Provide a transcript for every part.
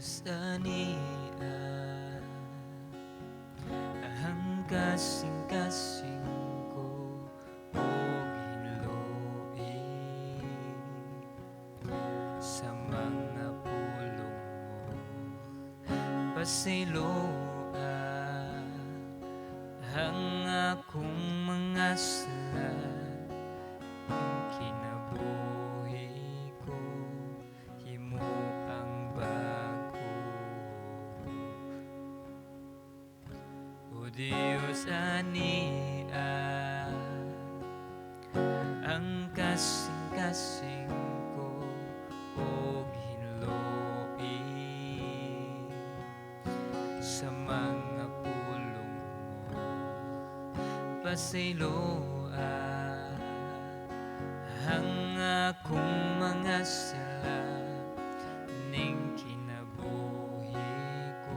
ania ang kasing-kasing ko o hinluin sa mga pulong mo pasiloa ang akong mga sala ang kinabuhi ko himo ang bago o Diyos ania ang kasing-kasing ko og hinluin sa mga pulong mo pasiloa ang akong mga sala ning kinabuhi ko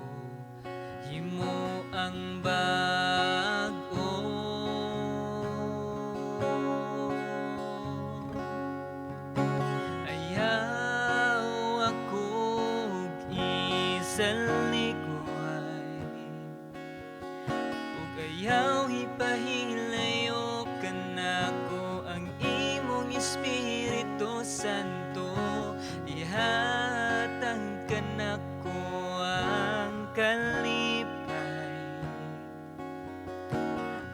himo ang bago ayaw akong isalikoy ug ayaw ipahilayo kanako ang imong Espiritu Santo ihatag kanako ang kalipay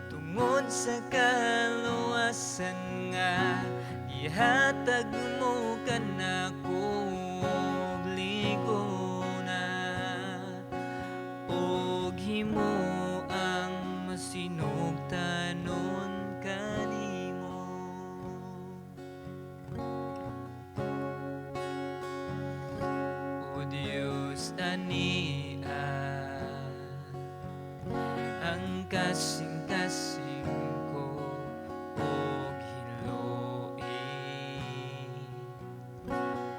tungod sa kaluwasan nga ihatag mo kanako og ligona og himo ang masinugtanon kanimo o Diyos ania ang kasing-kasing ko og hinluin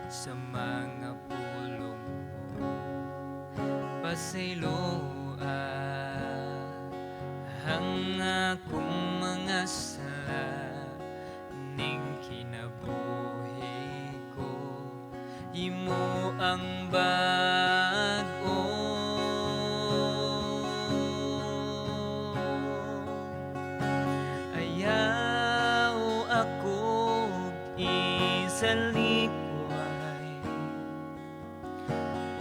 sa mga pulong mo pasiloa ang akong mga sala ning kinabuhi ko himo ang bago ayaw akong isalikoy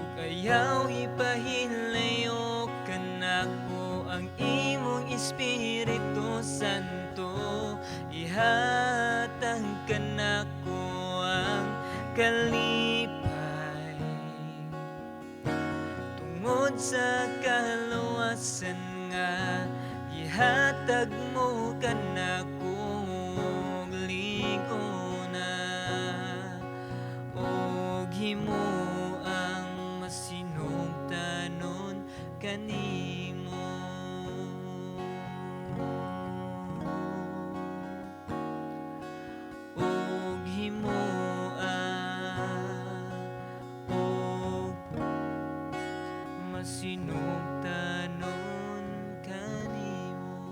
ug ayaw ipahilayo kanako ang imong Espiritu Santo ihatag kanako ang kalipay tungod sa kaluwasan nga ihatag mo kanako og ligona og himo ang masinugtanon kanimo og himo og masinugtanon kanimo.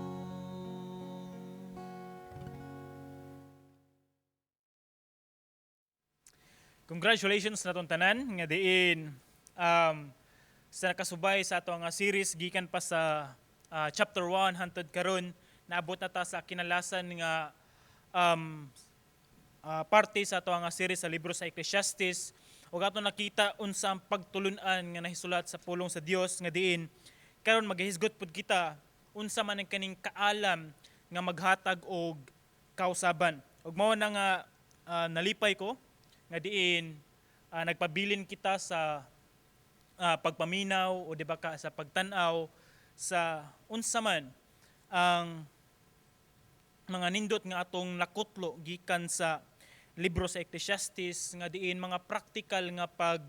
Congratulations na tanan nga diin sa nakasubay sa ato nga series gikan pa sa chapter 1 hangtod karon naabot na ta sa kinalasan nga parte sa ato nga series sa libro sa Ecclesiastes ug ato nakita unsa ang pagtulun-an nga nahisulat sa pulong sa Dios nga diin karon magahisgot pud kita unsa man ang kaning kaalam nga maghatag og kausaban ug mao na nga nalipay ko nga diin nagpabilin kita sa pagpaminaw o di ba ka sa pagtan-aw sa unsa man ang mga nindot nga atong nakutlo gikan sa libro sa Ecclesiastes nga diin mga practical nga pag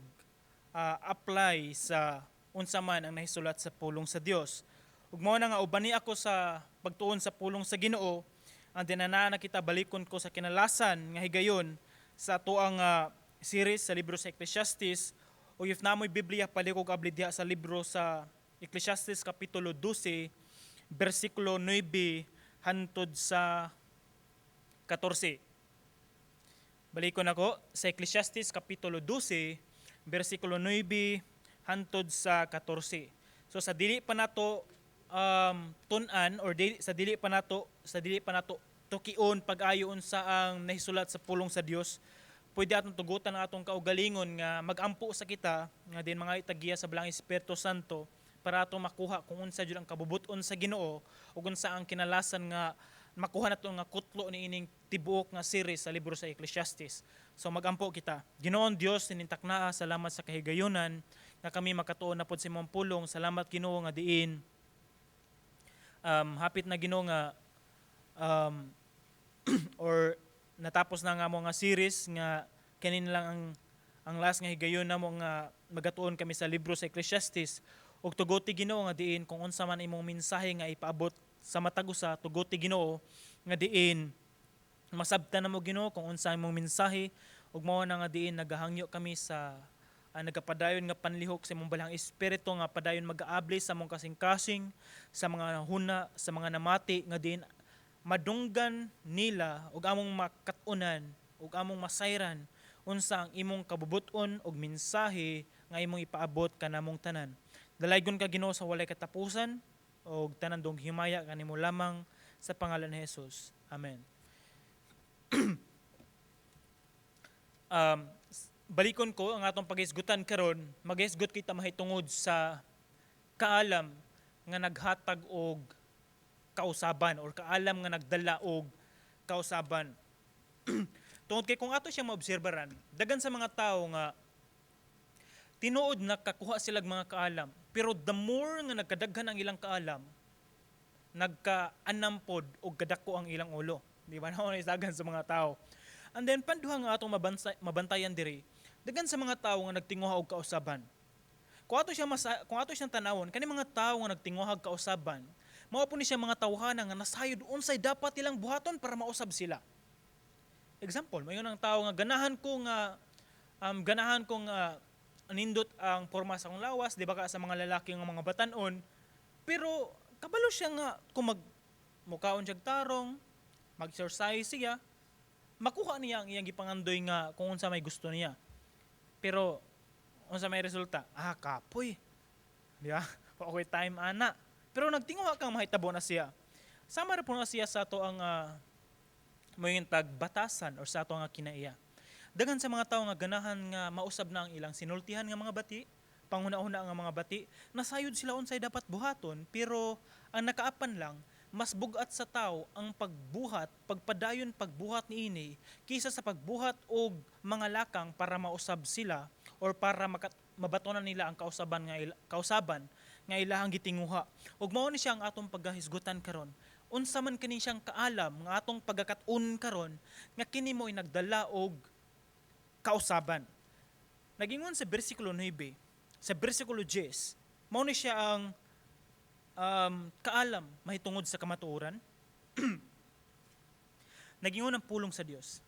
apply sa unsa man ang nahisulat sa pulong sa Dios. Ug mao na nga ubani ako sa pagtuon sa pulong sa Ginoo ang dinana kita balikon ko sa kinalasan nga higayon sa atuang series sa libro sa Ecclesiastes o if namoy Biblia palikog abli diha sa libro sa Ecclesiastes kapitulo 12 bersikulo 9 hantod sa 14. Balikon ako sa Ecclesiastes kapitulo 12 bersikulo 9 hantod sa 14. So sa dili pa nato tun-an or sa dili pa nato tukion pag-ayo unsa ang nahisulat sa pulong sa Dios, pwede atong tugutan ang atong kaugalingon nga magampo sa kita nga din mga itagiya sa Belang Espiritu Santo para atong makuha kung unsa jud ang kabubut-on sa Ginoo ug unsa ang kinalasan nga makuha nato nga kutlo ni ining tibuok nga series sa libro sa Ecclesiastes. So magampo kita. Ginoon Dios tinintak naa, salamat sa kahigayunan nga kami makatuon na pod sa imong pulong. Salamat Ginoo nga diin hapit na Ginoo nga or natapos na nga mo nga series nga kanin lang ang last nga higayon na mo nga magatuon kami sa libro sa Ecclesiastes ug tuguti Ginoo nga diin kung unsa man imong mensahe nga ipaabot sa matag usa, tuguti Ginoo nga diin masabtan na mo Ginoo kung unsa imong mensahe ug mao na nga diin nagahangyo kami sa nagapadayon nga panlihok sa imong Balang Espiritu nga padayon mag-aabli sa among kasing-kasing, sa mga huna, sa mga namati nga diin madunggan nila ug among makatunan ug among masayran unsa ang imong kabubuton ug mensahe nga imong ipaabot kanamong tanan. Dalaygon ka Ginoo sa walay katapusan ug tanan dong himaya kanimo lamang sa pangalan ni Jesus. Amen. Balikon ko ang atong paghisgutan karon, maghisgot kita mahitungod sa kaalam nga naghatag og kausaban or kaalam nga nagdala og kausaban. Tungod kay kung ato siya maobserbaran, dagan sa mga tao nga tinuod nakakuha silag mga kaalam, pero the more nga nagkadaghan ang ilang kaalam, nagkaanampod og kadako ang ilang ulo. Di ba na isagan sa mga tao? And then panduha nga atong mabantayan diri, dagan sa mga tao nga nagtinguha og kausaban. Kung ato siyang tanawon, kani mga tao nga nagtinguha og kausaban, mao po ni siya mga tawhana nga nasayod unsay dapat ilang buhaton para mausab sila. Example, mayon ang tao nga ganahan ko nga nindot ang porma sa akong lawas, di ba ka sa mga lalaki nga mga batan-on, pero kabalo siya nga kung mukaon siya tarong, mag-exercise siya, makuha niya ang iyang gipangandoy nga kung unsa may gusto niya. Pero unsa may resulta? Kapoy. Di ba? Okay time ana. Pero nagtinguha kang mahitabo na siya. Sama ra po na siya sa ato ang moyong tagbatasan or sa ato nga kinaiya. Dagan sa mga tao nga ganahan nga mausab na ang ilang sinultihan nga mga bati, panghuna-huna nga mga bati, nasayod sila unsay dapat buhaton, pero ang nakaapan lang, mas bugat sa tao ang pagpadayon pagbuhat niini kaysa sa pagbuhat og mga lakang para mausab sila or para mabatonan nila ang kausaban nga ilahang gitinguha. Ug mao ni siya ang atong paggahisgutan karon. Unsa man kini siyang kaalam nga atong pagkakat-un karon nga kini mo'y nagdala og kausaban. Nagingon sa bersikulo 9, sa bersikulo 10, mao ni siya ang kaalam mahitungod sa kamatuoran. Nagingon ang pulong sa Dios.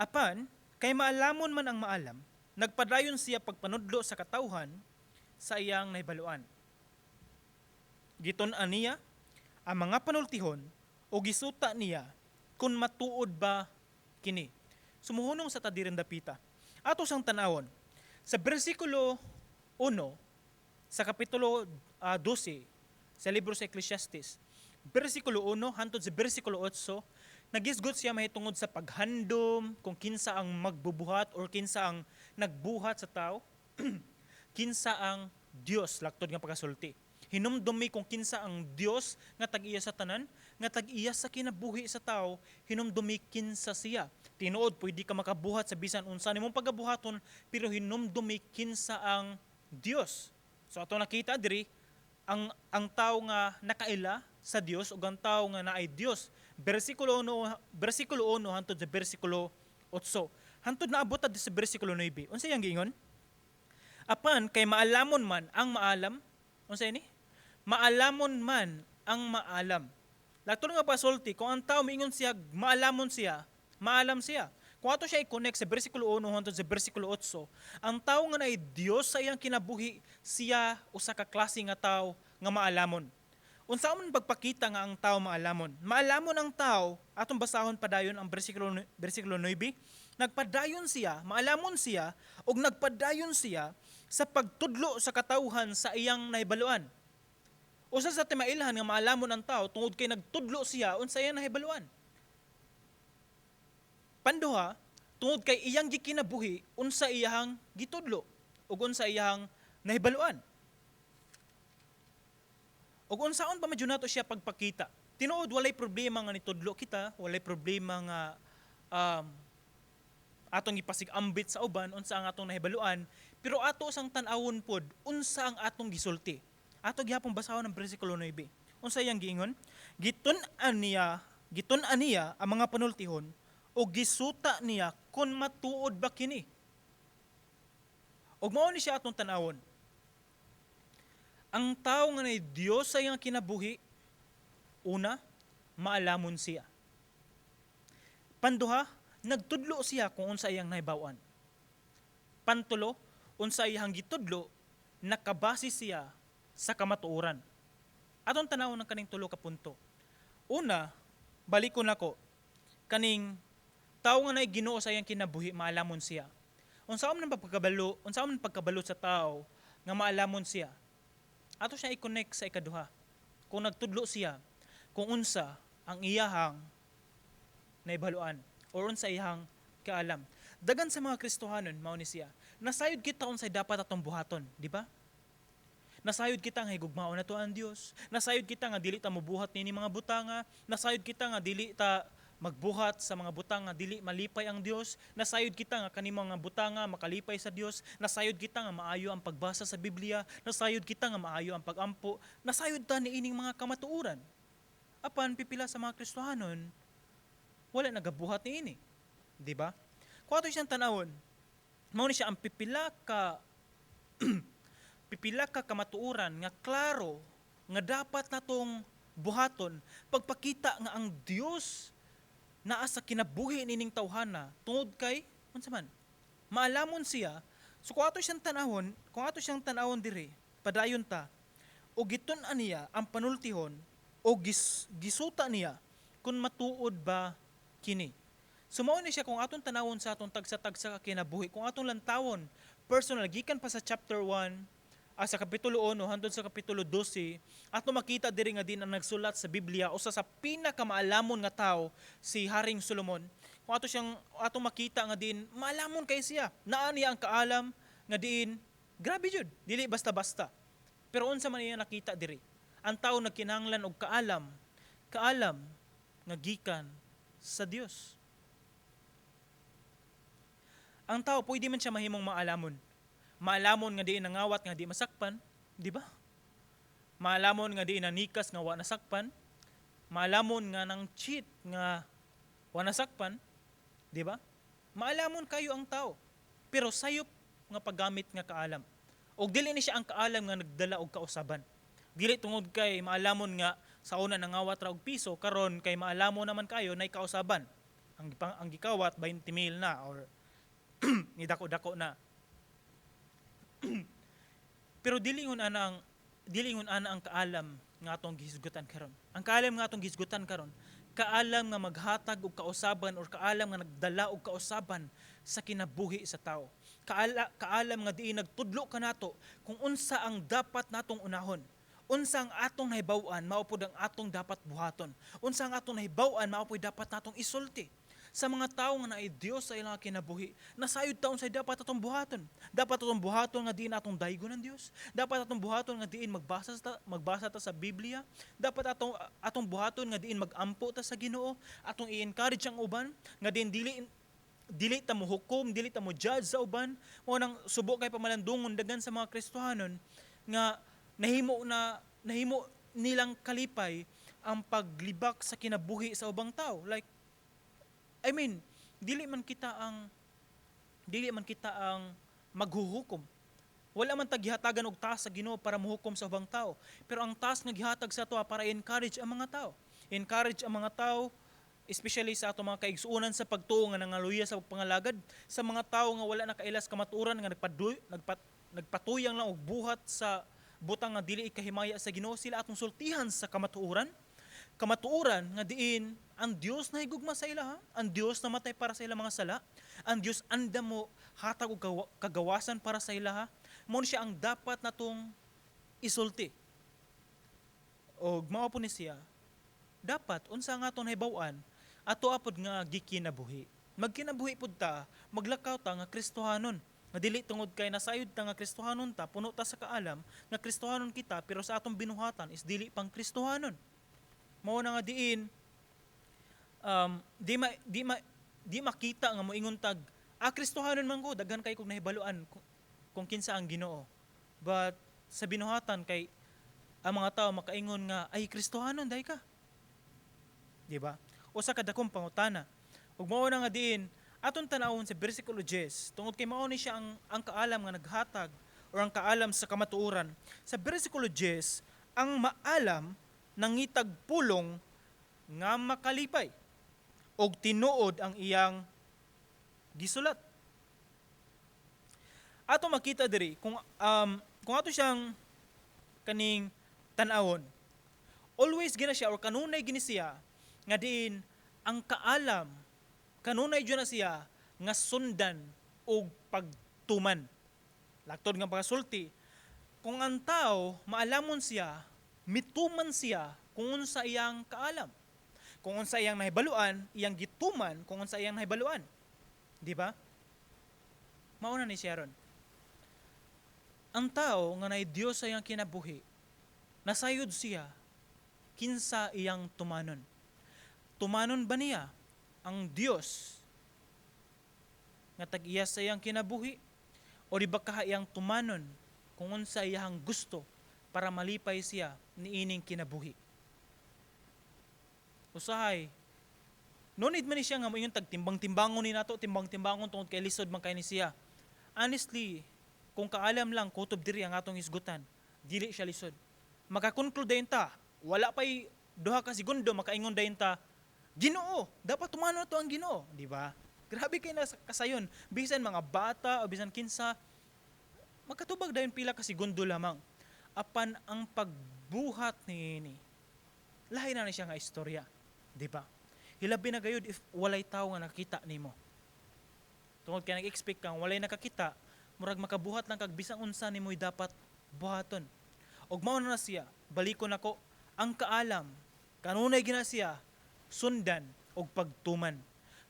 Apan, kay maalamon man ang maalam, nagpadayon siya pagpanudlo sa katawhan sa iyang nahibaluan. Gitun-an niya ang mga panultihon o gisuta niya kung matuod ba kini. Sumuhunong sa tadiren dapita. Ato sang tanawon, sa bersikulo 1, sa kapitulo 12, sa libro sa Ecclesiastes, bersikulo 1 hangtod sa bersikulo 8, nagisgot siya mahitungod sa paghandom, kung kinsa ang magbubuhat or kinsa ang nagbuhat sa tao, kinsa ang Dios, laktod nga pagkasulti. Hinumdumi kung kinsa ang Dios nga tag-iya sa tanan, nga tag-iya sa kinabuhi sa tao, hinumdumi kinsa siya. Tinuod, pwede ka makabuhat sa bisan unsa nimong pagabuhaton, pero hinumdumi kinsa ang Dios. So ato nakita diri, ang tao nga nakaila sa Dios ug ang tao nga naay Dios. Bersikulo 1 hangtod sa bersikulo 8. Hangtod naabot ta sa bersikulo 9. Unsa yang giingon? Apan kay maalamon man ang maalam, unsa ini? Maalamon man ang maalam. Lato nga pasulti, kung ang tao miingon siya, maalamon siya, maalam siya. Kung ato siya i-connect sa bersikulo 1 hangtod sa bersikulo 8, ang tao nga naay Dios sa iyang kinabuhi, siya usa ka klase nga tao nga maalamon. Unsa man pagpakita nga ang tao maalamon? Maalamon ang tao, atong basahon padayon ang bersikulo 9, nagpadayon siya, maalamon siya, ug nagpadayon siya sa pagtudlo sa katawhan sa iyang nahibaluan. Usa sa timailhan nga maalamon ang tao tungod kay nagtudlo siya unsa iyang nahibaluan. Panduha, tungod kay iyang gikinabuhi unsa iyang gitudlo ug unsa iyang nahibaluan. Ug unsaon pa medyo nato siya pagpakita. Tinuod walay problema nga nitudlo kita, walay problema nga atong ipasig-ambit sa uban unsa ang atong nahibaluan, pero ato sang tan-awon pod unsa ang atong gisulti. Ato gihapon basahon ang bersikulo 9. Unsa iyang giingon? Gitun-an niya ang mga panultihon o gisuta niya kung matuod ba kini. Ug mao ni siya atong tan-awon. Ang tao nga nay Dios sa iyang kinabuhi, una, maalamon siya. Panduha, nagtudlo siya kung unsa iyang nahibaw-an. Pantulo, unsa iyang gitudlo, nakabase siya sa kamatuoran. Atong tanawon ng kaning tulo ka punto. Una, balikon nako, kaning tao nga nay Ginoo sa iyang kinabuhi, maalamon siya. Unsa man pagkabalo sa tao nga maalamon siya? Ato siya i-connect sa ikaduha. Kung nagtudlo siya, kung unsa ang iyahang naibaluan or unsa iyahang kaalam. Dagan sa mga Kristohanon mao ni siya. Nasayod kita unsay dapat atong buhaton, di ba? Nasayod kita nga higugmaon nato ang Dios. Nasayod kita nga dili ta mobuhat nini mga butanga. Nasayod kita nga dili ta magbuhat sa mga butang nga dili malipay ang Dios. Nasayod kita nga kanimo nga butanga makalipay sa Dios. Nasayod kita nga maayo ang pagbasa sa Biblia. Nasayod kita nga maayo ang pagampo. Nasayod ta niining mga kamatuoran. Apan pipila sa mga Kristohanon wala nagabuhat niini, di ba? Kung ato siyang tanawon, mao ni siya ang pipila ka kamatuoran nga klaro nga dapat natong buhaton pagpakita nga ang Dios naa sa kinabuhi nining tawhana tungod kay unsa man maalamon siya. So kung ato siyang tanawon diri padayon ta o gitun-an niya ang panultihon o gisuta niya kung matuod ba kini. So mao ni siya kung atong tanawon sa atong tagsa-tagsa ka kinabuhi, kung atong lantawon personal gikan pa sa chapter 1 sa kapitulo 1 hangtod sa kapitulo 12, ato makita diri nga din ang nagsulat sa Biblia usa sa pinakamaalamon nga tao si Haring Solomon. Kung atong makita nga din maalamon kay siya. Naa niya ang kaalam nga diin grabe jud, dili basta-basta. Pero unsa man niya nakita diri? Ang tao nagkinahanglan og kaalam nga gikan sa Dios. Ang tao pwede man siya mahimong maalamon. Maalamon nga diin nangawat nga di masakpan, di ba? Maalamon nga diin nanikas nga wa nasakpan. Maalamon nga nang cheat nga wa nasakpan, di ba? Maalamon kayo ang tao. Pero sayop nga paggamit nga kaalam. Og dili ni siya ang kaalam nga nagdala og kausaban. Dili tungod kay maalamon nga sa una nangawat ra og piso, karon kay maalamon naman kayo nay kausaban. Ang gikawat 20,000 na or ni dako-dako na. Pero dilingon ana ang kaalam nga atong gihisgutan karon. Ang kaalam nga atong gihisgutan karon, kaalam nga maghatag og kausaban or kaalam nga nagdala og kausaban sa kinabuhi sa tao. Kaalam nga diin nagtudlo kanato kung unsa ang dapat natong unahon. Unsa ang atong nahibaw-an mao pod ang atong dapat buhaton. Unsa ang atong nahibaw-an mao pod dapat natong isulti. Sa mga tao nga naay Dios sa ilang kinabuhi, nasayod taon sa dapat atong buhaton. Dapat atong buhaton nga diin atong daygon ng Dios. Dapat atong buhaton nga diin magbasa ta sa Biblia. Dapat atong buhaton nga diin magampo ta sa Ginoo. Atong i-encourage ang uban nga diin dili ta mo hukom, dili ta mo judge sa uban. Mao nang subo kay pamalandungon dagan sa mga Kristohanon nga nahimo nilang kalipay ang paglibak sa kinabuhi sa ubang tao. Dili man kita ang maghuhukom. Wala man ta gihatagan og taas sa Ginoo para mohukom sa ubang tao. Pero ang taas nga gihatag sa ato para encourage ang mga tao. Encourage ang mga tao, especially sa ato mga kaigsuonan sa pagtuo nga nangaluya sa pangalagad, sa mga tao nga wala na kailas kamatuoran nga nagpatuyang lang og butang nga dili ikahimaya sa Ginoo, sila atong sultihan sa kamatuoran. Kamatuoran nga diin ang Dios na higugma sa ila, ang Dios na matay para sa ila mga sala, ang Dios anda mo hatag og kagawasan para sa ila. Mo siya ang dapat natong isulti. Og mao po ni siya, dapat unsa nga aton hibaw-an ato apod nga gikinabuhi. Magkinabuhi pud ta, maglakaw ta nga Kristohanon. Nga dili tungod kay nasayod ta nga Kristohanon ta, puno ta sa kaalam nga Kristohanon kita, pero sa atong binuhatan is dili pang Kristohanon. Mao na nga diin di makita nga moingon tag Kristohanon man ko, daghan kay kog nahibaluan kung kinsa ang Ginoo. But sa binuhatan kay ang mga tao makaingon nga ay Kristohanon dahi ka. Di ba? Usa ka dakong pangutana. Ug mao na nga diin aton tanawon sa bersikulo 10 tungod kay mao ni siya ang kaalam nga naghatag or ang kaalam sa kamatuoran. Sa bersikulo 10, ang maalam nangitag pulong nga makalipay og tinuod ang iyang gisulat. Ato makita diri kung ato siyang kaning tan-awon, always gina siya or kanunay gini siya nga diin ang kaalam kanunay dyan na siya nga sundan o pagtuman. Laktod nga pagkasulti, kung ang tao maalamon siya, mituman siya kung unsa iyang kaalam. Kung unsa iyang nahibaluan, iyang gituman kung unsa iyang nahibaluan. Di ba? Mauna ni siya ron. Ang tao nga nay Dios sa iyang kinabuhi, nasayod siya kinsa iyang tumanon. Tumanon ba niya ang Dios nga tag-iya sa iyang kinabuhi o di ba kaha iyang tumanon kung unsa iyang gusto para malipay siya niining kinabuhi? Usahay, no need man ni siya nga moingon tag timbang-timbangon ni nato, timbang-timbangon tungod kay lisod man kay ni siya. Honestly, kung kaalam lang kutob diri ang atong isgutan, dili siya lisod. Makakonklude dayon ta, wala pay duha ka segundo makaingon dayon ta, Ginoo, dapat tumano to ang Ginoo, di ba? Grabe kay na kasayon, bisan mga bata o bisan kinsa, magkatubag dayon pila ka segundo lamang. Apan ang pagbuhat ni lahi na siya nga istorya, di ba? Hilabi na gayud if walay tawo nga nakita nimo. Tungod kay nag-expect kang walay nakakita, murag makabuhat lang kag bisang unsa nimo'y dapat buhaton. Og mao na siya, balikon nako, ang kaalam kanunay gina siya sundan og pagtuman.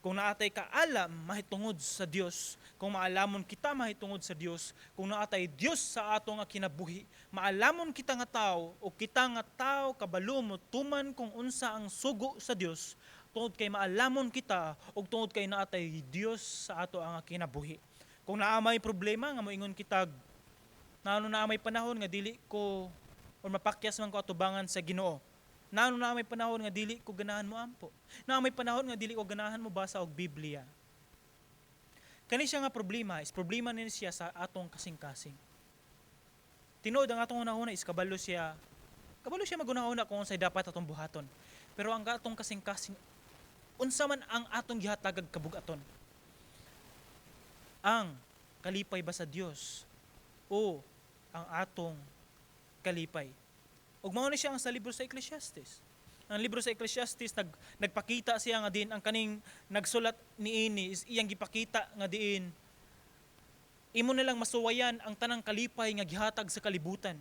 Kung naatay kaalam mahitungod sa Dios, kung maalamon kita mahitungod sa Dios, kung naatay Dios sa ato nga kinabuhi, maalamon kita nga tao o kita nga tao kabalo mo tuman kung unsa ang sugo sa Dios, tungod kay maalamon kita og tungod kay naatay Dios sa ato ang kinabuhi. Kung naamay problema nga moingon kitag naano na may panahon nga dili ko or mapakyas man ko atubangan sa Ginoo. Naano na may panahon nga dili ko ganahan mo ampo. Na may panahon nga dili ko ganahan mo basa og Biblia. Kani siya nga problema, is problema ni siya sa atong kasing-kasing. Tinuod ang atong una-una is kabalo siya magunahuna kung unsay dapat atong buhaton. Pero ang atong kasing-kasing, unsa man ang atong gihatagag kabugaton? Ang kalipay ba sa Dios o ang atong kalipay? Ug mao ni siya ang sa libro sa Ecclesiastes. Ang libro sa Ecclesiastes nagpakita siya nga din ang kaning nagsulat niini is iyang gipakita nga diin imo na lang masuwayan ang tanang kalipay nga gihatag sa kalibutan.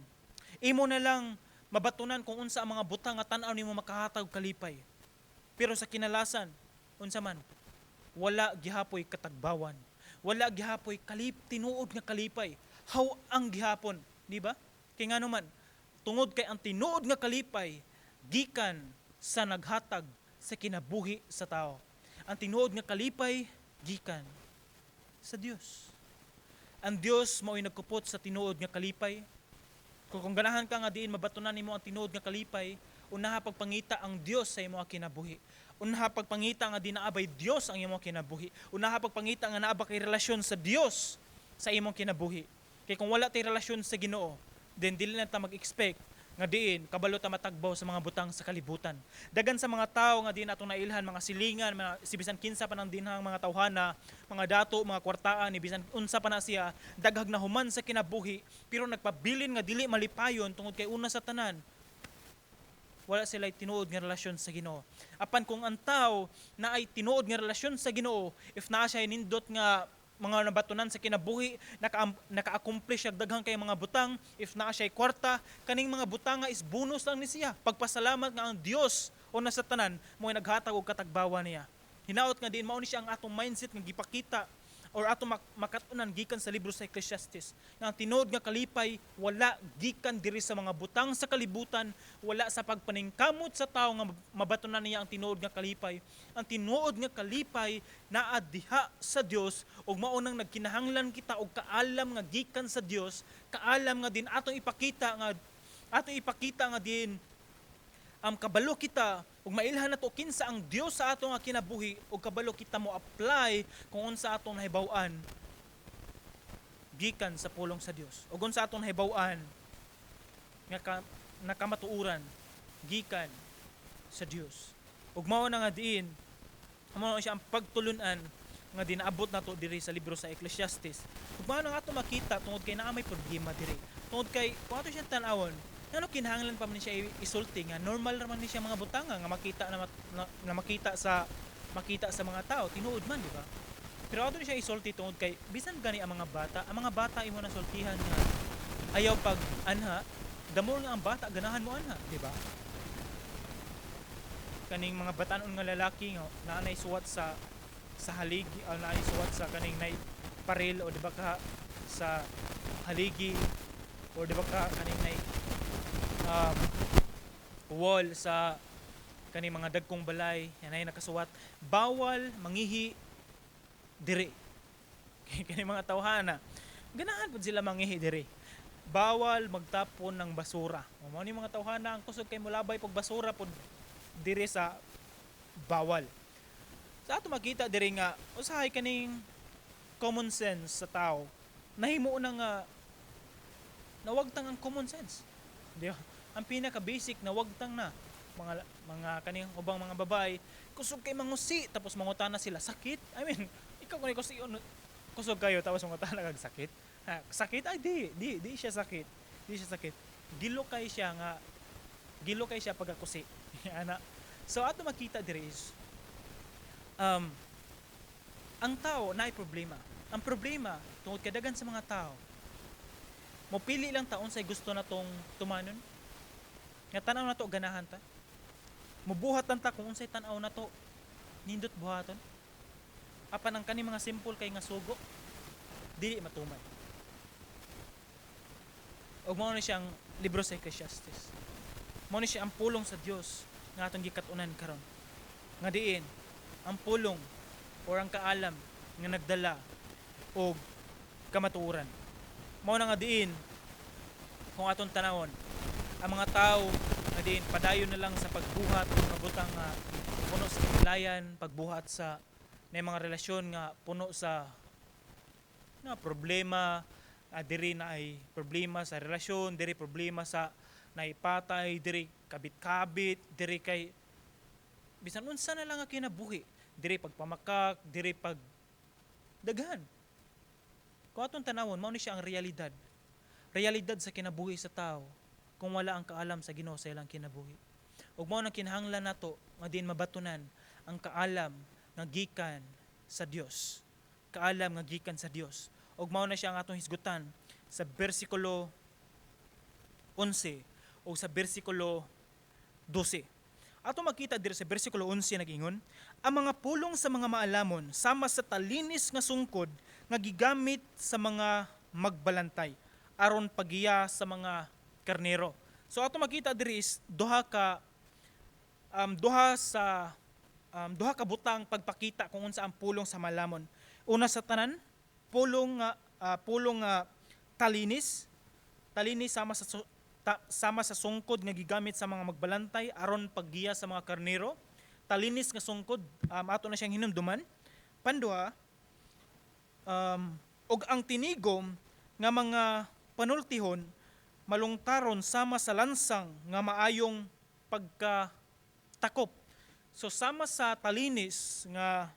Imo na lang mabatunan kung unsa ang mga butang nga tan-aw nimo makahatag kalipay. Pero sa kinalasan, unsa man, wala gihapoy katagbawan. Wala gihapoy tinuod nga kalipay. How ang gihapon, di ba? Kay ngano man, tungod kay ang tinuod nga kalipay gikan sa naghatag sa kinabuhi sa tao. Ang tinuod nga kalipay gikan sa Dios. Ang Dios mao'y nagkupot sa tinuod nga kalipay. Kung ganahan ka nga diin mabatunan nimo ang tinuod nga kalipay, unaha pagpangita ang Dios sa imong kinabuhi. Unaha pagpangita nga dinaabay Dios ang imong kinabuhi. Unaha pagpangita nga naa ba kay relasyon sa Dios sa imong kinabuhi. Kay kung wala tay relasyon sa Ginoo, then dili na ta mag-expect nga diin kabalo ta matagbaw sa mga butang sa kalibutan. Dagan sa mga tao nga diin atong nailhan, mga silingan, mga sibisan kinsa pa nang dinhang mga tawhana, mga dato, mga kwartaan, ni bisan unsa pa na siya, daghag na human sa kinabuhi, pero nagpabilin nga dili malipayon tungod kay una sa tanan wala sila tinuod nga relasyon sa Ginoo. Apan kung ang tao na ay tinuod nga relasyon sa Ginoo, if naa siya nindot nga mga nabatunan sa kinabuhi, naka-accomplish ang daghang kay mga butang, if naa siya kwarta, kaning mga butang nga is bonus lang ni siya. Pagpasalamat nga ang Dios o nasa tanan mo ay naghatag og katagbawan niya. Hinaot nga din mao ni siya ang atong mindset nga gipakita or atong makatunan gikan sa libro sa Ecclesiastes nga ang tinuod nga kalipay wala gikan diri sa mga butang sa kalibutan, wala sa pagpaningkamot sa tao nga mabatunan niya ang tinuod nga kalipay. Ang tinuod nga kalipay naa diha sa Dios ug mao nang nagkinahanglan kita og kaalam nga gikan sa Dios, kaalam nga din atong ipakita nga din kabalo kita ug mailhan nato kinsa ang Dios sa ato nga kinabuhi ug kabalo kita mo apply kung unsa atong nahibaw-an gikan sa pulong sa Dios ug unsa atong nahibaw-an nga nakamatuoran gikan sa Dios. Ug mao na nga diin mao siya ang pagtulunan nga dinaabot nato diri sa libro sa Ecclesiastes. Ug mao na nga ato makita tungod kay naa may problema diri. Tungod kay kung ato siya tan-awon ano kinahanglan pa man siya isulti nga normal naman ni siya mga butanga nga makita sa mga tao tinuod man, di ba? Pero ato siya isulti tungod kay bisan gani ang mga bata imo na sultihan nga ayaw pag anha damo nga ang bata ganahan mo anha, di ba? Kaning mga batanon nga lalaki nga naanay suwat sa haligi o naanay suwat sa kaning nay paril o di ba ka sa haligi o di ba ka kaning nay wall sa kani mga dagkong balay yanay nakasuwat bawal mangihi diri. Kani mga tawhana ganahan pud sila mangihi diri, bawal magtapon ng basura. Mao ni mga tawhana ang kusog kay mulabay pag basura pud diri sa bawal. Sa ato makita diri nga usahay kaning common sense sa tao nahimo na nga nawagtang ang common sense, di ba? Ang pinaka basic na wagtang na mga kaning ubang mga babae kusog kay mangusi tapos mangutana sila sakit. I mean, ikaw kung ikusi kusog kayo tapos mangutana kag sakit. Sakit ay di siya sakit. Di siya sakit. Gilo kay siya pagakusi. Ana. So ato makita diri is ang tao naay problema. Ang problema tungod kay daghan sa mga tao mopili lang taon say gusto natong tumanon. Nga tanaw na to ganahan ta. Mubuhatan ta kung unsay tanaw na to nindot buhaton. Apan ang kani mga simple kay nga sugo dili matumay. Og mao ni siyang libro sa Ecclesiastes. Mao ni siya ang pulong sa Dios nga atong gikatunan karon. Nga diin ang pulong or ang kaalam nga nagdala og kamatuoran. Mao na nga diin kung atong tanawon ang mga tao nga din padayon na lang sa pagbuhat ng mga butang nga puno sa kilayan, pagbuhat sa may mga relasyon nga puno sa problema, diri na ay problema sa relasyon, diri problema sa naipatay, diri kabit-kabit, diri kay bisan unsa na lang nga kinabuhi, diri pagpamakak, diri pag daghan. Kung atong tanawon mao ni siya ang realidad sa kinabuhi sa tao kung wala ang kaalam sa Ginoo sa ilang kinabuhi. Ug mao nang kinahanglan nato nga din mabatunan ang kaalam nga gikan sa Dios. Kaalam nga gikan sa Dios. Ug mao na siya ang atong hisgutan sa bersikulo 11 o sa bersikulo 12. Ato makita diri sa bersikulo 11 nagingon, ang mga pulong sa mga maalamon sama sa talinis nga sungkod nga gigamit sa mga magbalantay aron pagiya sa mga karnero. So ato makita diri is duha ka butang pagpakita kung unsa ang pulong sa malamon. Una sa tanan, pulong talinis sama sa sungkod nga gigamit sa mga magbalantay aron paggiya sa mga karnero. Talinis nga sungkod ato na siyang hinumduman. Panduha, og ang tinigom nga mga panultihon malungkaron sama sa lansang nga maayong pagkatakop. So sama sa talinis nga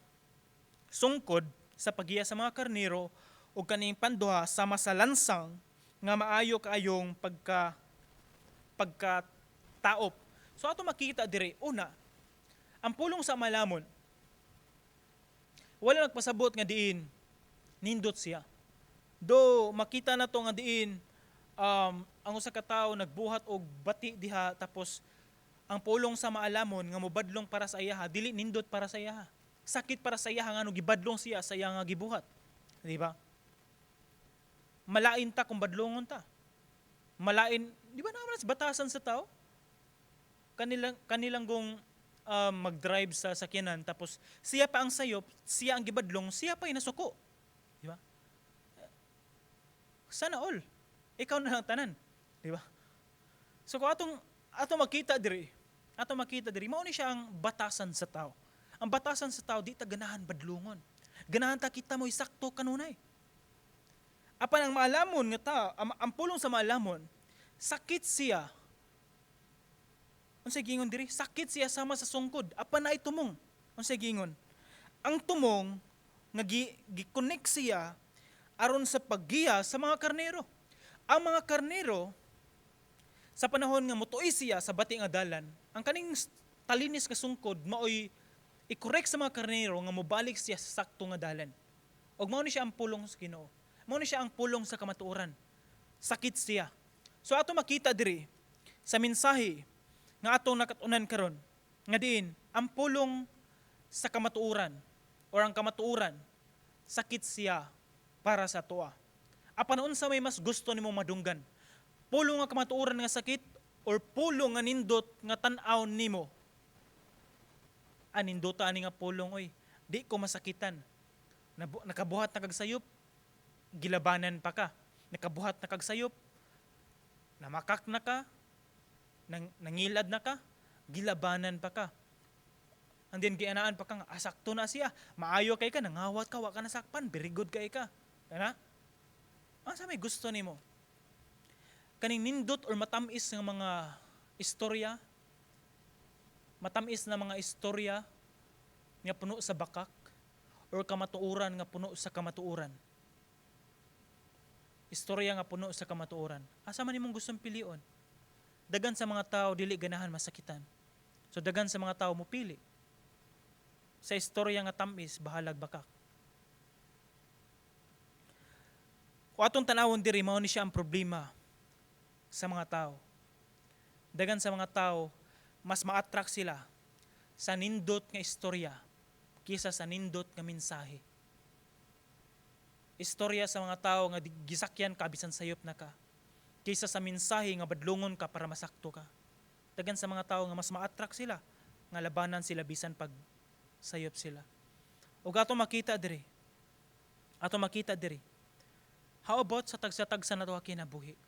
sungkod sa pagiya sa mga karnero o kaning panduha sama sa lansang nga maayo kaayong pagkataop. So ato makita dire una, ang pulong sa malamon wala nagpasabot nga diin nindot siya. Do makita na to nga diin ang usa ka tawo nagbuhat og bati diha tapos ang pulong sa maalamon nga mobadlong para sa iyaha dili nindot para sa iyaha. Sakit para sa iyaha ngano gibadlong siya sa iya nga gibuhat. Di ba? Malain ta kung badlongon ta. Malain, di ba naman sa batasan sa tao? Kanilang gong mag-drive sa sakyanan tapos siya pa ang sayop, siya ang gibadlong, siya pa inasuko. Di ba? Sana all. Ikaw na lang tanan. Di ba? So kung atong makita diri mao ni siya ang batasan sa tao. Ang batasan sa tao di ta ganahan badlungon. Ganahan ta kita mo isakto kanunay. Apan ang maalamon nga tao, ang pulong sa maalamon, sakit siya. Unsay gingon diri? Sakit siya sama sa sungkod. Apan na itumong. Unsay gingon? Ang tumong nga gi-connect siya aron sa paggiya sa mga karnero. Ang mga karnero sa panahon nga mutuoy siya sa bati nga dalan, ang kaning talinis nga sungkod maoy i-correct sa mga karnero nga mobalik siya sa sakto nga dalan. Og mao ni siya ang pulong sa Ginoo. Mao ni siya ang pulong sa kamatuoran. Sakit siya. So ato makita diri sa mensahe nga atong nakatunan karon nga diin ang pulong sa kamatuoran or ang kamatuoran sakit siya para sa tuwa. Apan unsa may mas gusto nimo madunggan? Pulong nga kamatuoran nga sakit or pulong nga nindot nga tan-aw nimo? Anindota ani nga pulong oy. Di ko masakitan. Nakabuhat na kagsayop, gilabanan pa ka. Nakabuhat na kagsayop, namakak na ka, nangilad na ka, gilabanan pa ka. And then gianaan pa ka nga, asakto na siya. Maayo kay ka, nangawat ka, wa ka nasakpan, very good kay ka. Kana? Asa may gusto nimo? Kaning nindot or matamis ng mga istorya, matamis na mga istorya nga puno sa bakak or kamatuoran nga puno sa kamatuoran. Istorya nga puno sa kamatuoran. Asa man imong gustong pilion? Dagan sa mga tao dili ganahan masakitan. So dagan sa mga tao mupili. Sa istorya nga tamis bahalag bakak. Kung atong tanawon diri mao ni siya ang problema sa mga tao. Dagan sa mga tao mas ma-attract sila sa nindot nga istorya kaysa sa nindot nga mensahe. Istorya sa mga tao nga gisakyan ka bisan sayop na ka kaysa sa mensahe nga badlungon ka para masakto ka. Dagan sa mga tao nga mas ma-attract sila nga labanan sila bisan pag sayop sila. Ug ato makita diri. How about sa tagsa-tagsa na to kinabuhi?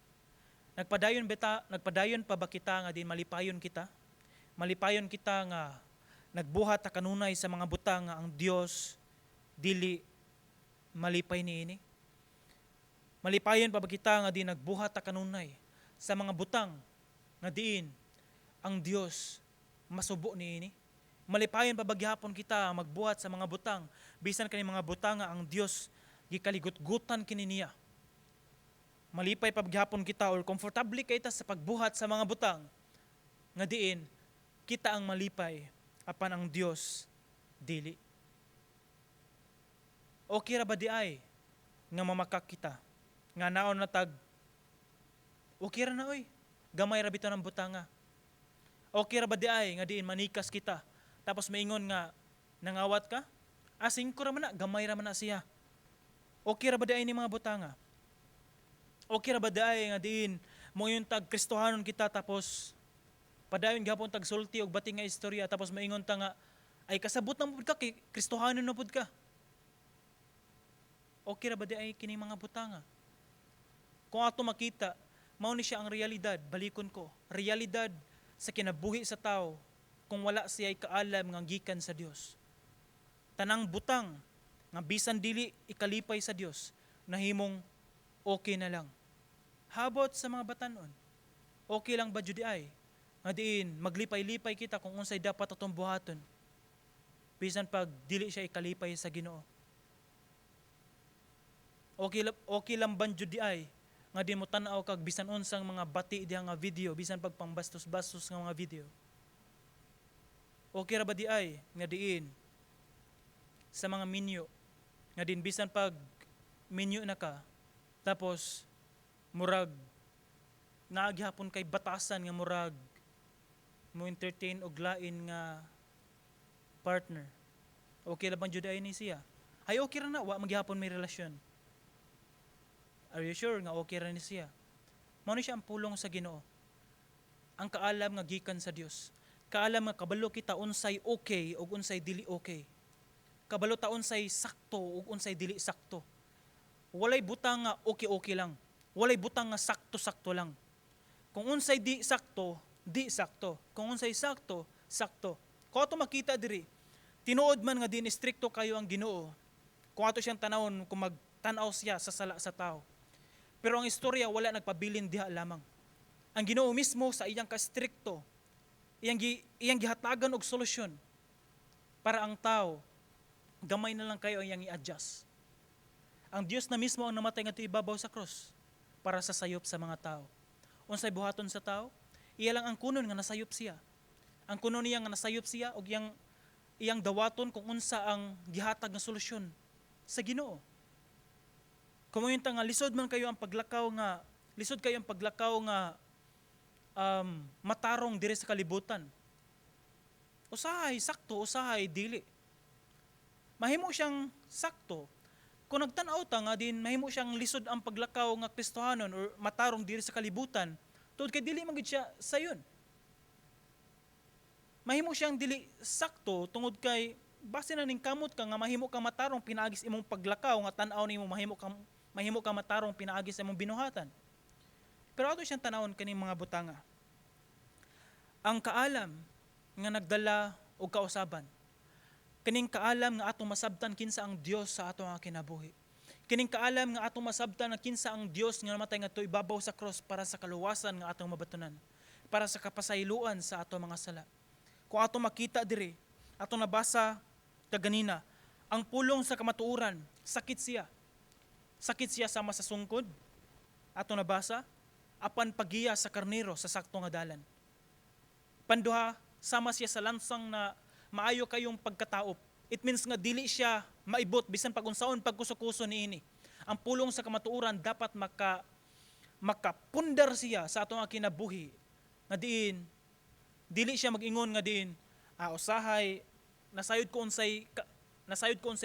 Nagpadayon pa ba kita nga din malipayon kita? Malipayon kita nga nagbuhat ta kanunay sa mga butang nga ang Dios dili malipay niini. Malipayon pa ba kita nga di nagbuhat ta kanunay sa mga butang nga diin ang Dios masubo niini. Malipayon pa ba gihapon kita magbuhat sa mga butang bisan kani mga butang nga ang Dios gikaligut-gutan kini niya. Malipay pa gihapon kita or komportable kay ta sa pagbuhat sa mga butang nga diin kita ang malipay apan ang Dios dili. Okay ra ba di ay nga mamakak kita nga naon na tag okay ra na oy gamay ra bitaw ng butanga. Okay ra ba di ay nga diin manikas kita tapos maingon nga nangawat ka? Asing ko ra man na gamay ra man na siya. Okay ra ba di ay ni mga butanga? Okay ra ba di ay nga diin mo yung tag Kristohanon kita tapos padayon gihapon tag sulti og bating nga istorya tapos maingon ta nga ay kasabot na pud ka kay Kristohanon na pud ka. Okay ra ba di ay kini mga butanga? Kung ato makita, mao ni siya ang realidad, balikon ko. Realidad sa kinabuhi sa tao kung wala siya kaalam nga gikan sa Dios. Tanang butang nga bisan dili ikalipay sa Dios, nahimong okay na lang. Habot sa mga batanon. Okay lang ba jud ay? Nga diin maglipay-lipay kita kung unsay dapat atong buhaton. Bisan pag dili siya ikalipay sa Ginoo. Okay lang ba jud ay? Nga di mo tan-aw kag bisan unsang mga bati diha nga video, bisan pag pangbastos-bastos nga mga video. Okay ra ba di ay? Nga diin sa mga minyo. Nga din bisan pag minyo na ka, tapos murag naaghapon kay batasan nga murag mo entertain og lain nga partner. Okay ra bang jud ay ni siya? Ay okay ra na wa maghapon may relasyon. Are you sure nga okay ra ni siya? Mao ni siya ang pulong sa Ginoo. Ang kaalam nga gikan sa Dios. Kaalam nga kabalo kita unsay okay ug unsay dili okay. Kabalo ta unsay sakto ug unsay dili sakto. Walay butang nga okay lang. Walay butang nga sakto lang. Kung unsay di sakto, di sakto. Kung unsay sakto, sakto. Kung ato makita diri, tinuod man nga din stricto kayo ang Ginoo. Kung ato siyang tanawon kung magtanaw siya sa sala sa tao. Pero ang istorya wala nagpabilin diha lamang. Ang Ginoo mismo sa iyang ka-stricto, iyang gihatagan og solusyon para ang tao gamay na lang kayo ang iyang i-adjust. Ang Dios na mismo ang namatay ngadto ibabaw sa cross para sa sayop sa mga tao. Unsay buhaton sa tao? Iya lang ang kunon nga nasayop siya. Ang kunon niya nga nasayop siya og iyang dawaton kung unsa ang gihatag nga solusyon sa Ginoo. Kumayunta nga lisod kayo ang paglakaw nga matarong diri sa kalibutan. Usahay sakto, usahay dili. Mahimo siyang sakto. Kung nagtan-aw ta nga din mahimo siyang lisod ang paglakaw nga Kristohanon or matarong diri sa kalibutan, tungod kay dili man gid siya sayon. Mahimo siyang dili sakto tungod kay base na ning kamot ka nga mahimo ka matarong pinaagis imong paglakaw nga tan-aw nimo mahimo ka matarong pinaagis imong binuhatan. Pero ato siyang tanawon kaning mga butanga. Ang kaalam nga nagdala og kausaban. Kining kaalam nga atong masabtan kinsa ang Dios sa atong kinabuhi. Kining kaalam nga atong masabtan nga kinsa ang Dios nga namatay ngadto ibabaw sa cross para sa kaluwasan nga atong mabatunan, para sa kapasayloan sa atong mga sala. Kung atong makita diri, atong nabasa kaganina, ang pulong sa kamatuoran, sakit siya. Sakit siya sama sa sungkod. Atong nabasa, apan pagiya sa karnero sa sakto nga dalan. Panduha, sama siya sa lansang na maayo kayong pagkataop. It means nga dili siya maibot bisan pag unsaon pagkuso-kuso niini. Ang pulong sa kamatuoran dapat makapundar siya sa atong kinabuhi. Nga diin dili siya mag-ingon nga diin usahay nasayod ko unsay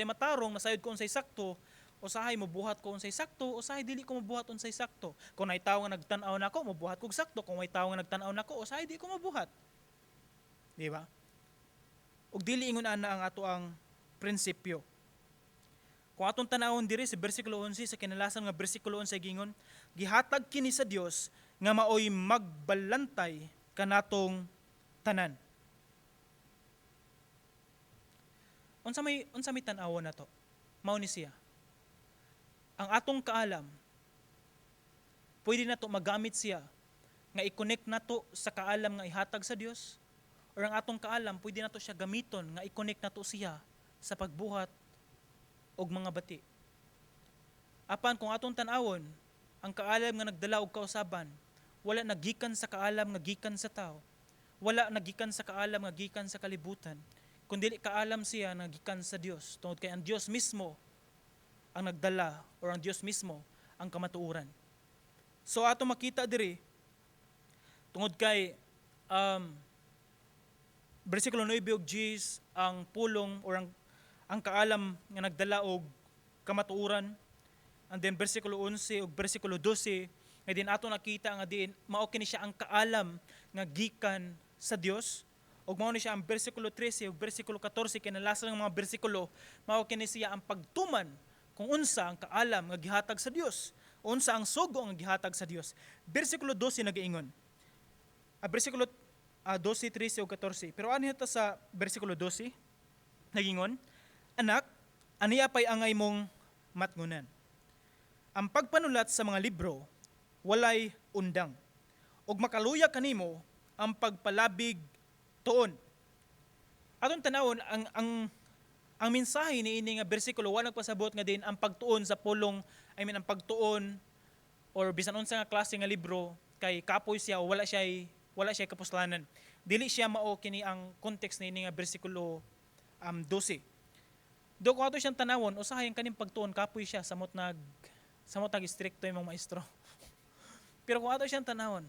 matarong, nasayod ko unsay sakto, usahay mobuhat ko unsay sakto, usahay dili ko mobuhat unsay sakto. Kung may tawo nga nagtan-aw nako, mobuhat ko sakto. Kung may tawo nga nagtan-aw nako, usahay di ko mobuhat. Di ba? Ug dili ingon ana ang ato ang prinsipyo. Kung atong tanawon diri sa bersikulo 11 sa kinalasan nga bersikulo 11 gingon, gihatag kini sa Dios nga maoy magbalantay kanatong tanan. Unsa may tan-awon nato? Mao ni siya. Ang atong kaalam pwede nato magamit siya nga i-connect nato sa kaalam nga ihatag sa Dios. Or ang atong kaalam, pwede nato siya gamiton nga i-connect nato siya sa pagbuhat og mga bati. Apan kung atong tan-awon, ang kaalam nga nagdala og kausaban, wala nagikan sa kaalam nga gikan sa tao. Wala nagikan sa kaalam nga gikan sa kalibutan. Kundi kaalam siya nga gikan sa Dios. Tungod kay ang Dios mismo ang nagdala or ang Dios mismo ang kamatuoran. So ato makita diri tungod kay bersikulo 9 og 10 ang pulong or ang kaalam nga nagdala og kamatuoran. And then bersikulo 11 ug bersikulo 12 nga din ato nakita nga din mao kini siya ang kaalam nga gikan sa Dios. Ug mao ni siya ang bersikulo 13 ug bersikulo 14 kinalasan ng mga bersikulo mao kini siya ang pagtuman kung unsa ang kaalam nga gihatag sa Dios, unsa ang sugo nga gihatag sa Dios. Bersikulo 12 nagaingon. Bersikulo 12, 13 o 14. Pero ano ito sa versikulo 12? Nagingon, anak, aniya pa'y angay mong matngunan. Ang pagpanulat sa mga libro walay undang. Ug makaluya kanimo ang pagpalabig tuon. Aton tanawon ang mensahe ni ini nga bersikulo wa nagpasabot nga din ang pagtuon sa pulong, ang pagtuon or bisan unsa nga klase nga libro kay kapoy siya o wala siya kapuslanan. Dili siya mao kini ang context ni ini nga bersikulo 12. Do kung ato siyang tanawon usahay ang kaning pagtuon kapoy siya samot nag stricto imong maestro. Pero kung ato siyang tanawon,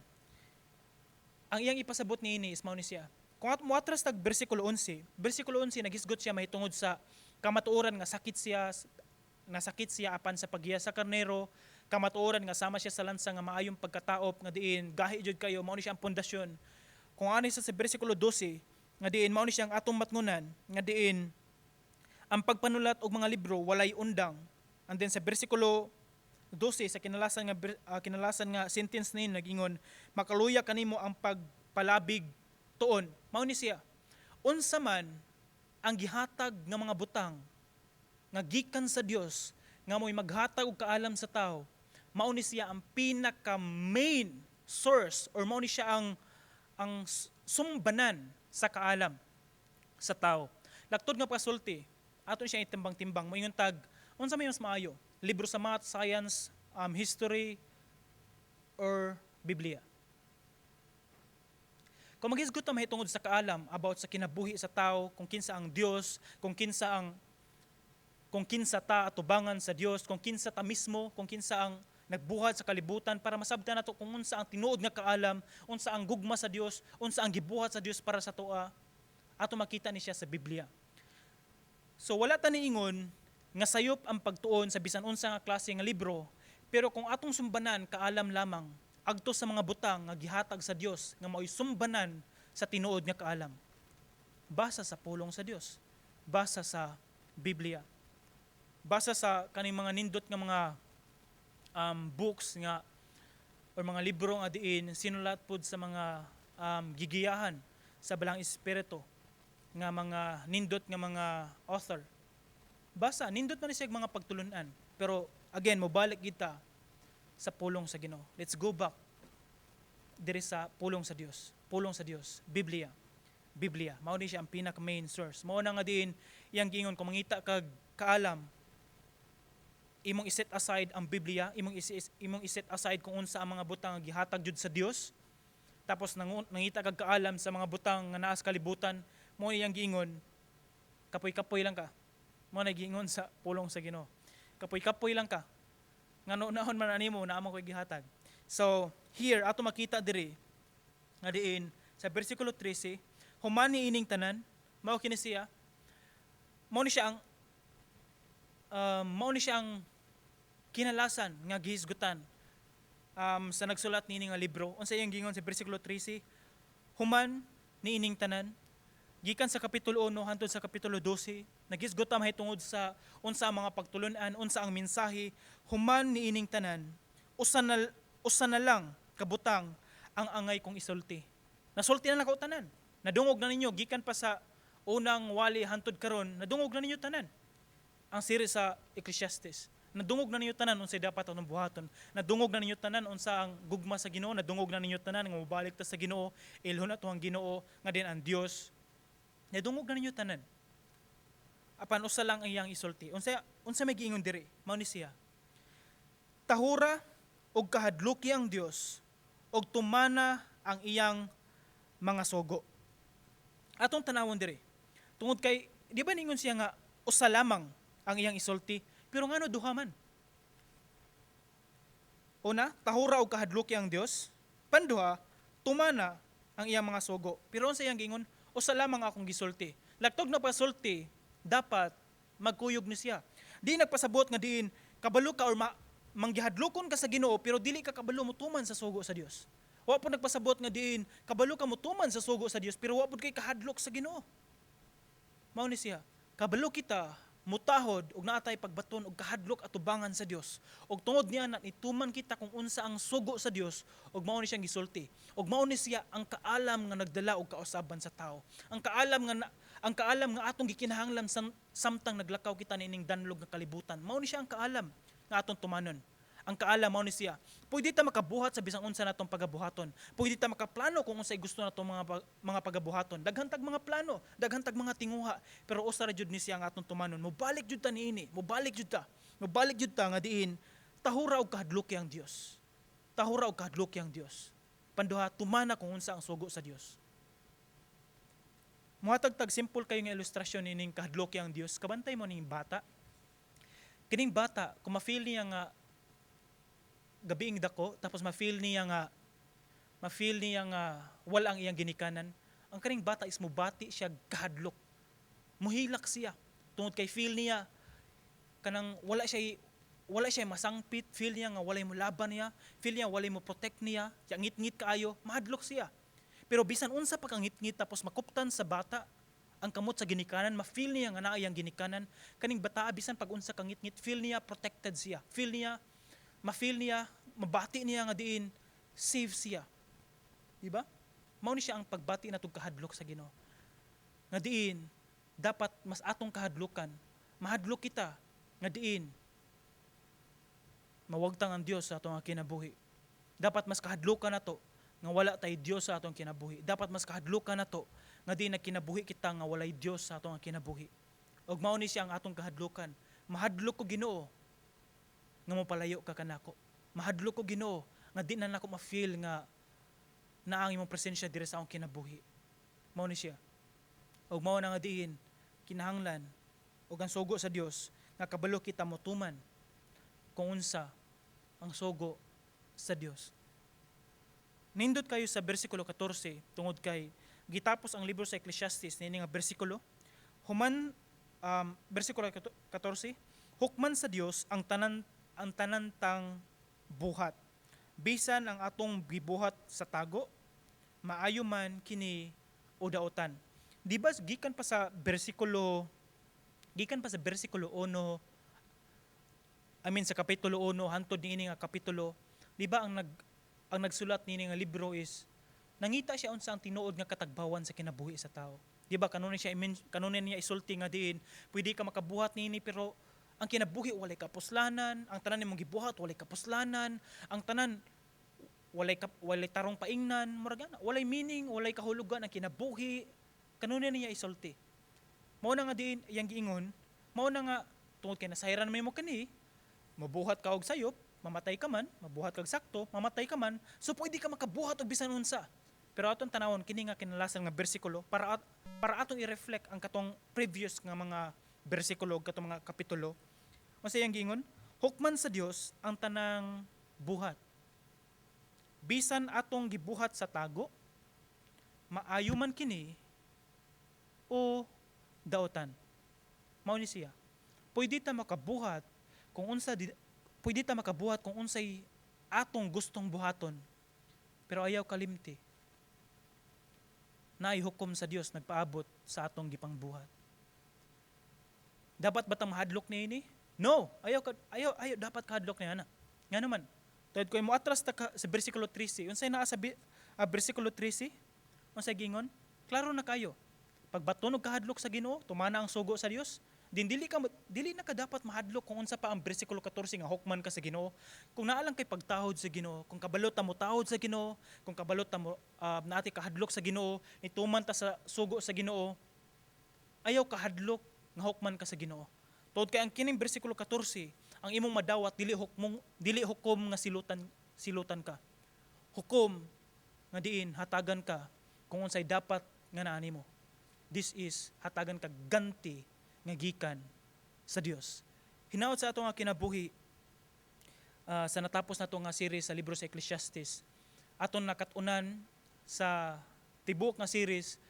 ang iyang ipasabot ni ini is mao ni siya. Kung ato mo atras tag bersikulo 11 nagisgot siya mahitungod sa kamatuoran nga sakit siya apan sa paggiya sa karnero, kamatuoran nga sama siya sa lansa nga maayong pagkataop nga diin gahi jud kayo mao ni siya ang pundasyon. Kung ani sa bersikulo 12 nga diin mao ni siya ang atong matngunan nga diin ang pagpanulat og mga libro walay undang. And then sa bersikulo 12 sa kinalasan nga sentence ni nagingon makaluya kanimo ang pagpalabig tuon. Mao ni siya. Unsa man ang gihatag nga mga butang nga gikan sa Dios nga mo'y maghatag og kaalam sa tao, mao ni siya ang pinaka main source or mao ni siya ang sumbanan sa kaalam sa tao. Laktod nga pasulti aton siya itimbang-timbang moingon tag unsa may mas maayo, libro sa math, science, history or Biblia. Kung maghisgot ta mahitungod sa kaalam about sa kinabuhi sa tao, kung kinsa ang Dios, kung kinsa ta atubangan sa Dios, kung kinsa ta mismo, kung kinsa ang nagbuhat sa kalibutan para masabtan nato kung unsa ang tinuod nga kaalam, unsa ang gugma sa Dios, unsa ang gibuhat sa Dios para sa toa, ato makita ni siya sa Biblia. So wala ta niingon nga sayop ang pagtuon sa bisan unsa nga klase nga libro, pero kung atong sumbanan kaalam lamang agto sa mga butang nga gihatag sa Dios nga mao'y sumbanan sa tinuod nga kaalam, basa sa pulong sa Dios, basa sa Biblia, basa sa kaning mga nindot nga mga books nga or mga libro nga diin sinulat pod sa mga gigiyahan sa balang espiritu nga mga nindot nga mga author. Basa, nindot man siya mga pagtulunan. Pero again, mobalik kita sa pulong sa Ginoo. Let's go back diri sa pulong sa Dios. Pulong sa Dios, Biblia. Mao ni siya ang pinaka main source. Mao na nga diin iyang giingon kung mangita kag kaalam, imong iset aside ang Biblia, imong iset aside kung unsa ang mga butang nga gihatag jud sa Dios. Tapos nangita kag kaalam sa mga butang nga naa sa kalibutan, mo iyang giingon, kapoy-kapoy lang ka. Mo na giingon sa pulong sa Ginoo. Kapoy-kapoy lang ka. Ngano nahon man animo na amo koy gihatag. So, here ato makita diri nga diin sa bersikulo 13, human ni ining tanan, mao kini siya. Mao ni siya ang kinalasan nga gihisgutan sa nagsulat niini nga libro. Unsa iyang giingon sa bersikulo 13? Human ni ining tanan, gikan sa kapitulo 1 hangtod sa kapitulo 12, nagisgot ta mahitungod sa unsa ang mga pagtulunan, unsa ang mensahe, human niining tanan, usa na lang kabutang ang angay kong isulti. Nasulti na lang ko tanan. Nadungog na ninyo gikan pa sa unang wali hangtod karon, nadungog na ninyo tanan. Ang siri sa Ecclesiastes, nadungog na ninyo tanan unsay dapat atong buhaton. Nadungog na ninyo tanan unsa ang gugma sa Ginoo, nadungog na ninyo tanan nga mobalik ta sa Ginoo, ilhon ato ang Ginoo nga din ang Dios. Nadungog na ninyo tanan. Apan usa lang ang iyang isulti. Unsa may giingon diri? Mao ni siya. Tahura og kahadluki ang Dios og tumana ang iyang mga sugo. Atong tanawon diri. Tungod kay di ba ningon siya nga usa lamang ang iyang isulti, pero ngano duha man? Una, tahura og kahadluki ang Dios. Panduha, tumana ang iyang mga sugo. Pero unsa iyang giingon? Usa lamang akong gisulti. Laktog na pasulti, dapat magkuyog ni siya. Di nagpasabot nga diin kabalo ka or manggihadlokon ka sa Ginoo pero dili ka kabalo mutuman sa sugo sa Dios. Wa pud nagpasabot nga diin kabalo ka mutuman sa sugo sa Dios pero wa pud kay kahadlok sa Ginoo. Mao ni siya. Kabalo kita mutahod og naatay pagbaton og kahadlok atubangan sa Dios. Og tungod niya na ituman kita kung unsa ang sugo sa Dios og mao ni siyang gisulti. Og mao ni siya ang kaalam nga nagdala og kausaban sa tao. Ang kaalam nga atong gikinahanglan samtang naglakaw kita nining danlog nga kalibutan. Mao ni siya ang kaalam nga atong tumanon. Ang kaalam mao ni siya. Pwede ta makabuhat sa bisang unsa natong pagabuhaton. Pwede ta makaplano kung unsay gusto natong mga pagabuhaton. Daghan tag mga plano, daghan tag mga tinguha, pero usa ra jud ni siya nga atong tumanon. Mobalik jud ta niini, mobalik jud ta. Mobalik jud ta nga diin tahura og kahadluki ang Dios. Tahura og kahadluki ang Dios. Panduha tumana kung unsa ang sugo sa Dios. Muhatag tag simple kayo nga ilustrasyon ining kahadluki ang Dios. Kabantay mo ning bata. Kining bata, kung ma-feel niya nga gabiing dako, tapos ma-feel niya nga wala ang iyang ginikanan, ang kaning bata is mubati siya kahadlok. Muhilak siya. Tungod kay feel niya kanang wala siya masangpit, feel niya nga walay mo laban niya, feel niya walay mo protect niya, siya ngit-ngit kaayo, mahadlok siya. Pero bisan unsa pa kang ngit-ngit tapos makuptan sa bata ang kamot sa ginikanan, ma-feel niya nga naa iyang ginikanan, kaning bata bisan pag unsa kang ngit-ngit, feel niya protected siya. Ma-feel niya, mabati niya nga diin save siya. Diba? Mao ni siya ang pagbati natong kahadlok sa Ginoo. Nga diin dapat mas atong kahadlukan, mahadlok kita nga diin mawagtang ang Dios sa atong kinabuhi. Dapat mas kahadlukan nato nga wala tay Dios sa atong kinabuhi. Dapat mas kahadlukan nato nga di nagkinabuhi kita nga walay Dios sa atong kinabuhi. Og mao ni siya ang atong kahadlukan. Mahadlok ko Ginoo nga mopalayo ka kanako. Mahadlok ko Ginoo nga di na nako ma-feel nga naang imong presensya diri sa akong kinabuhi. Mao ni siya. Og mao na nga diin kinahanglan og ang sugo sa Dios nga kabalo kita motuman kung unsa ang sugo sa Dios. Nindot kayo sa bersikulo 14 tungod kay gitapos ang libro sa Ecclesiastes nini nga bersikulo. Human bersikulo 14, hukman sa Dios ang tanan tang buhat. Bisan ang atong gibuhat sa tago, maayo man kini o daotan. Di ba gikan pa sa bersikulo 1, sa kapitulo 1 hangtod niini nga kapitulo, di ba ang nagsulat niini nga libro is nangita siya unsa ang tinuod nga katagbawan sa kinabuhi sa tao. Di ba kanunin niya isulti nga diin, pwede ka makabuhat niini pero ang kinabuhi walay kapuslanan, ang tanan nimong gibuhat walay kapuslanan, ang tanan walay tarong paingnan, murag ana, walay meaning, walay kahulugan ang kinabuhi. Kanunin niya isulti. Mao na nga diin iyang giingon, mao na nga tungod kay nasayran may mo kani, mabuhat ka og sayop, mamatay ka man, mabuhat kag sakto, mamatay ka man, so pwede ka makabuhat og bisan unsa. Pero atong tanawon kini nga kinalasan nga bersikulo para atong i-reflect ang katong previous nga mga bersikulo katong mga kapitulo. Unsa iyang giingon? Hukman sa Dios ang tanang buhat. Bisan atong gibuhat sa tago, maayo man kini o daotan. Mao ni siya. Pwede ta makabuhat kung unsay atong gustong buhaton. Pero ayaw kalimti. Naihukom sa Dios nagpaabot sa atong gipangbuhat. Dapat ba ta mahadlok niini? No, ayaw dapat kahadlok niya na. Nga naman. Tawid ko mo atras ta sa bersikulo 13. Unsay naa sa bersikulo 13? Unsay gingon? Klaro na kayo. Pag batunog kahadlok sa Ginoo, tumana ang sugo sa Dios. Dili na ka dapat mahadlok kung unsa pa ang bersikulo 14 nga hukman ka sa Ginoo. Kung naa lang kay pagtahod sa Ginoo, kung kabalot ta mo tahod sa Ginoo, kung kabalot ta mo naati kahadlok sa Ginoo, nituman ta sa sugo sa Ginoo, ayaw kahadlok nga hukman ka sa Ginoo. Tungod kay ang kining bersikulo 14, ang imong madawat dili hukom nga silutan ka. Hukom nga diin hatagan ka kung unsay dapat nga naa nimo. This is hatagan ka ganti nga gikan sa Dios. Hinaot sa ato nga kinabuhi sa natapos nato nga series sa libro sa Ecclesiastes, aton nakatunan sa tibok nga series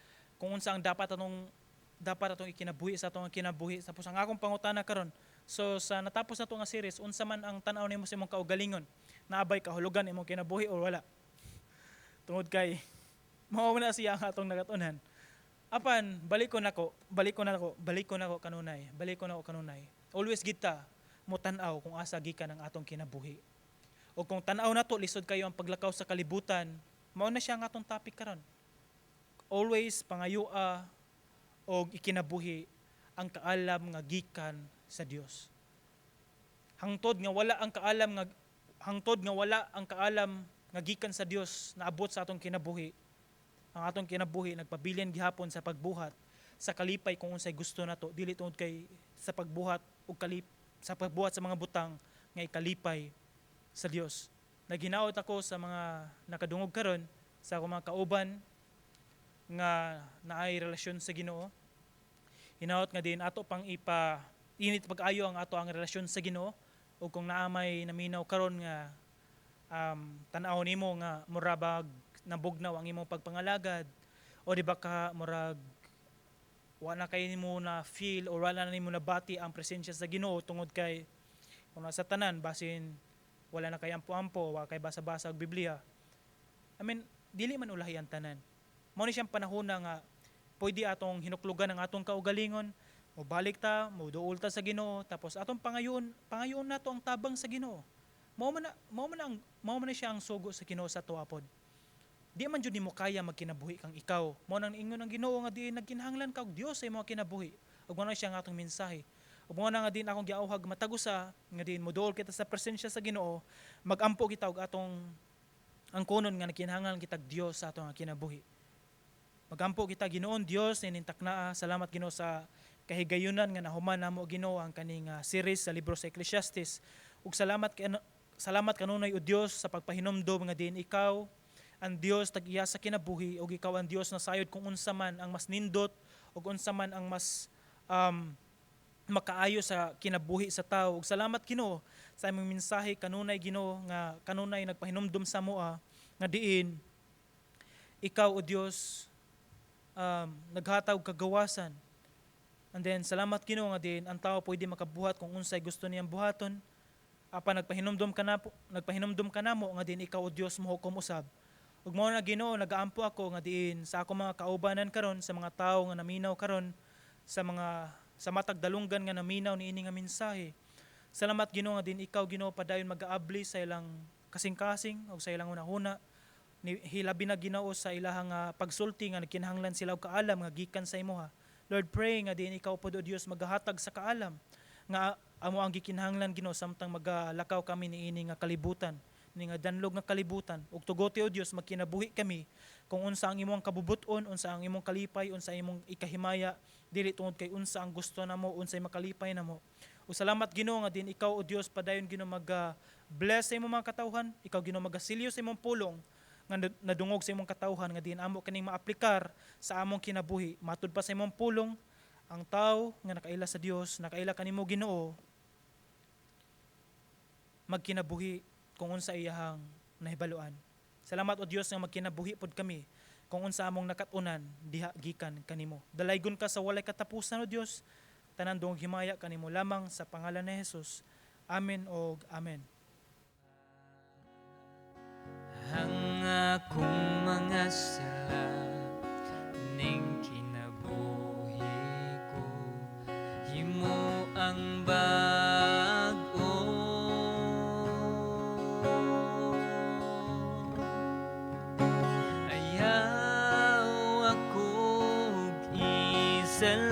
kung unsa ang dapat atong ikinabuhi sa atong kinabuhi. Tapos ang akong pangutana karon, so sa natapos nato nga series, unsa man ang tan-aw nimo sa imong kaugalingon? Naabay kahulugan imong kinabuhi o wala? Tungod kay mao na siya ang atong nakatunan. Apan balik ko nako kanunay. Always kita mo tan-aw kung asa gikan ang atong kinabuhi. O kung tan-aw nato lisod kayo ang paglakaw sa kalibutan, mao na siya ang atong topic karon. Always pangayua og ikinabuhi ang kaalam nga gikan sa Dios. Hangtod nga hangtod nga wala ang kaalam nga gikan sa Dios naabot sa atong kinabuhi. Ang atong kinabuhi nagpabilin gihapon sa pagbuhat sa kalipay kung unsay gusto nato dili tungod kay sa pagbuhat ug sa pagbuhat sa mga butang nga ikalipay sa Dios. Naghinaot ako sa mga nakadungog karon sa akong mga kauban nga naay relasyon sa Ginoo. Hinaot nga din ato pang init pag-ayo ang ato ang relasyon sa Ginoo ug kung naamay naminaw karon nga tan-aw nimo nga murabag nabugnaw ang imong pagpangalagad o di ba ka murag wala kay nimo na feel or wala na nimo nabati ang presensya sa Ginoo tungod kay kung nasa tanan basin wala na kay ampo-ampo wala kay basa-basa og Biblia. Dili man ulahi ang tanan. Mao ni siyang panahon nga pwede atong hinuklugan ang atong kaugalingon, mobalik ta, moduol ta sa Ginoo, tapos atong pangayon nato ang tabang sa Ginoo. Mao man na siya ang sugo sa Ginoo sa tuapod. Di man jud nimo kaya magkinabuhi kang ikaw. Mao nang ingon ang Ginoo nga di nagkinahanglan ka og Dios sa imong kinabuhi. Ug mao na siya ang atong mensahe. Ug mao na nga din akong giauhag matagusa nga din moduol kita sa presensya sa Ginoo, magampo kita og atong ang kunon nga nagkinahanglan kitag Dios sa atong kinabuhi. Magampo kita Ginoon Dios inintak naa. Salamat Ginoo sa kahigayunan nga nahuman namo Ginoo ang kaning series sa libro sa Ecclesiastes. Ug salamat kanunay o Dios sa pagpahinomdom nga din ikaw ang Dios tag-iya sa kinabuhi ug ikaw ang Dios na sayod kung unsa man ang mas nindot ug unsa man ang mas makaayo sa kinabuhi sa tao. Ug salamat Ginoo sa imong mensahe kanunay Ginoo nga kanunay nagpahinomdom sa moa nga diin ikaw o Dios naghatag kagawasan. And then salamat Ginoo nga din ang tao pwede makabuhat kung unsay gusto niyang buhaton. Apan nagpahinomdom ka namo nga din ikaw o Dios mohukom usab. Ug mao na Ginoo nagaampo ako nga diin sa ako mga kaubanan karon sa mga tawo nga naminaw karon sa matag dalunggan nga naminaw niini nga mensahe. Salamat Ginoo nga din ikaw Ginoo padayon mag-aabli sa ilang kasing-kasing o sa ilang hunahuna. Hilabi na Ginoo sa ilahang pagsulti nga nagkinahanglan sila og kaalam nga gikan sa imo ha. Lord, pray nga din ikaw pod o Dios maghatag sa kaalam nga amo ang gikinahanglan Ginoo samtang magalakaw kami niini nga kalibutan, ni nga danlog nga kalibutan. Ug tugote o Dios magkinabuhi kami kung unsa ang imong kabubuton, unsa ang imong kalipay, unsa ang imong ikahimaya dili tungod kay unsa ang gusto namo, unsay makalipay namo. Ug salamat Ginoo nga din ikaw o Dios padayon Ginoo bless sa imong mga katawhan, ikaw Ginoo magasilyo sa imong pulong nga nadungog sa imong katawhan nga din amo kaning maaplikar sa among kinabuhi. Matud pa sa imong pulong ang tao nga nakaila sa Dios, nakaila kanimo Ginoo magkinabuhi kung unsa iyahang nahibaluan. Salamat o Dios nga magkinabuhi pod kami kung unsa among nakatunan diha gikan kanimo. Dalaygon ka sa walay katapusan o Dios. Tanan dungog himaya kanimo lamang sa pangalan ni Jesus. Amen og amen. Ang akong mga sala ning kinabuhi ko himo ang bag-o. Ayaw akong isal